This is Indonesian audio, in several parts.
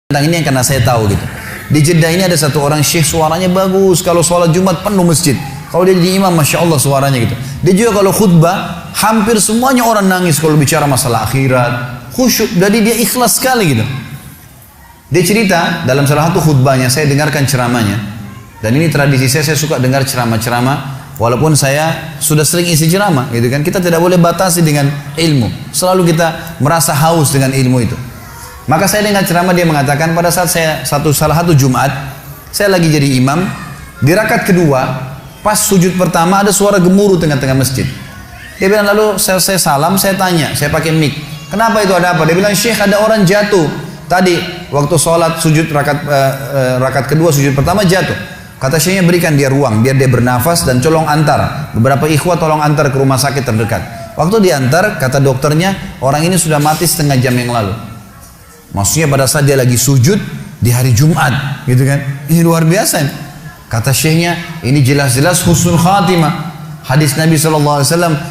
Tentang ini yang karena saya tahu gitu. Di Jeddah ini ada satu orang syekh, suaranya bagus. Kalau sholat Jumat penuh masjid. Kalau dia jadi imam, masya Allah suaranya gitu. Dia juga kalau khutbah, hampir semuanya orang nangis kalau bicara masalah akhirat, khusyuk. Jadi dia ikhlas sekali gitu. Dia cerita dalam salah satu khutbahnya, saya dengarkan ceramahnya. Dan ini tradisi saya suka dengar ceramah-ceramah. Walaupun saya sudah sering isi ceramah, gitu kan. Kita tidak boleh batasi dengan ilmu. Selalu kita merasa haus dengan ilmu itu. Maka saya dengar ceramah, dia mengatakan pada saat saya salah satu Jumat, saya lagi jadi imam, di rakaat kedua, pas sujud pertama ada suara gemuruh tengah-tengah masjid. Dia bilang, lalu saya salam, saya tanya, saya pakai mic, kenapa itu, ada apa? Dia bilang, Syekh, ada orang jatuh tadi waktu sholat sujud rakaat kedua, sujud pertama jatuh. Kata Syekhnya, berikan dia ruang biar dia bernafas dan tolong antar beberapa ikhwah, tolong antar ke rumah sakit terdekat. Waktu diantar, kata dokternya, orang ini sudah mati setengah jam yang lalu. Maksudnya pada saat dia lagi sujud di hari Jumat, gitu kan? Ini luar biasa. Kata Syekhnya, ini jelas-jelas husnul khatimah. Hadis Nabi SAW,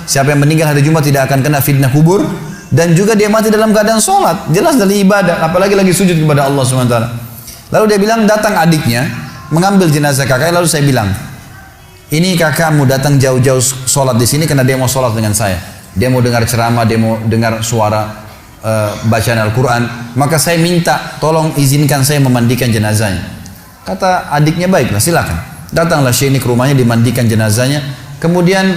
siapa yang meninggal hari Jumat tidak akan kena fitnah kubur, dan juga dia mati dalam keadaan sholat. Jelas dari ibadah, apalagi lagi sujud kepada Allah SWT. Lalu dia bilang, datang adiknya mengambil jenazah kakaknya. Lalu saya bilang, ini kakakmu datang jauh-jauh sholat di sini karena dia mau sholat dengan saya. Dia mau dengar ceramah, dia mau dengar suara bacaan Al-Quran, maka saya minta tolong izinkan saya memandikan jenazahnya. Kata adiknya, baiklah silakan. Datanglah Syekh ini ke rumahnya, dimandikan jenazahnya. Kemudian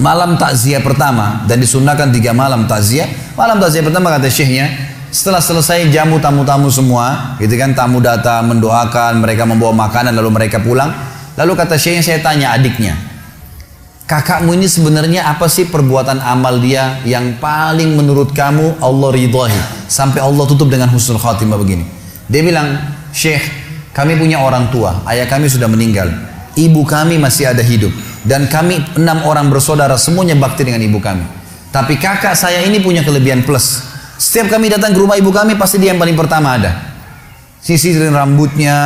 malam takziah pertama, dan disunahkan 3 malam takziah. Malam takziah pertama, kata Syekhnya, setelah selesai jamu tamu-tamu semua, gitu kan, tamu datang mendoakan, mereka membawa makanan lalu mereka pulang. Lalu kata Syekhnya, saya tanya adiknya, kakakmu ini sebenarnya apa sih perbuatan amal dia yang paling menurut kamu Allah ridhahi sampai Allah tutup dengan husnul khatimah begini? Dia bilang, Syekh, kami punya orang tua, ayah kami sudah meninggal, ibu kami masih ada hidup, dan kami 6 orang bersaudara, semuanya bakti dengan ibu kami. Tapi kakak saya ini punya kelebihan plus. Setiap kami datang ke rumah ibu kami, pasti dia yang paling pertama ada. Sisirin rambutnya,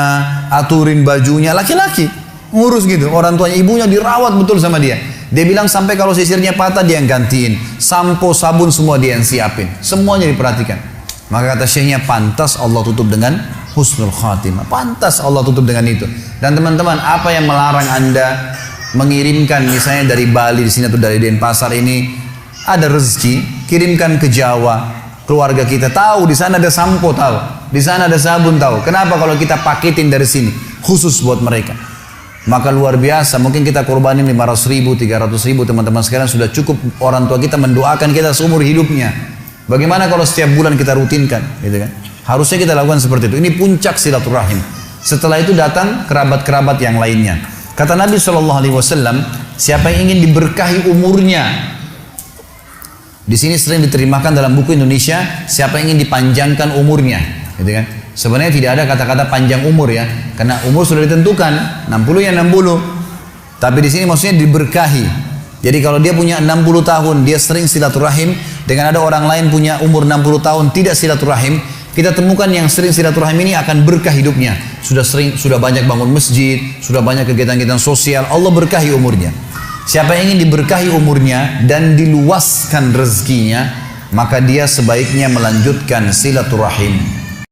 aturin bajunya, laki-laki ngurus gitu, orang tuanya, ibunya dirawat betul sama dia. Dia bilang sampai kalau sisirnya patah dia yang gantiin, sampo, sabun semua dia yang siapin, semuanya diperhatikan. Maka kata Syekhnya, pantas Allah tutup dengan husnul khatimah, pantas Allah tutup dengan itu. Dan teman-teman, apa yang melarang anda mengirimkan misalnya dari Bali di sini atau dari Denpasar ini, ada rezeki, kirimkan ke Jawa, keluarga kita tahu di sana ada sampo, tahu di sana ada sabun, tahu. Kenapa kalau kita paketin dari sini khusus buat mereka? Maka luar biasa, mungkin kita korbanin 500.000, 300.000, teman-teman sekalian, sudah cukup orang tua kita mendoakan kita seumur hidupnya. Bagaimana kalau setiap bulan kita rutinkan, gitu kan? Harusnya kita lakukan seperti itu. Ini puncak silaturahim. Setelah itu datang kerabat-kerabat yang lainnya. Kata Nabi SAW, siapa yang ingin diberkahi umurnya, di sini sering diterjemahkan dalam buku Indonesia, siapa yang ingin dipanjangkan umurnya, gitu kan? Sebenarnya tidak ada kata-kata panjang umur ya, karena umur sudah ditentukan, 60 ya 60. Tapi di sini maksudnya diberkahi. Jadi kalau dia punya 60 tahun, dia sering silaturahim, dengan ada orang lain punya umur 60 tahun tidak silaturahim, kita temukan yang sering silaturahim ini akan berkah hidupnya. Sudah banyak bangun masjid, sudah banyak kegiatan-kegiatan sosial, Allah berkahi umurnya. Siapa yang ingin diberkahi umurnya dan diluaskan rezekinya, maka dia sebaiknya melanjutkan silaturahim.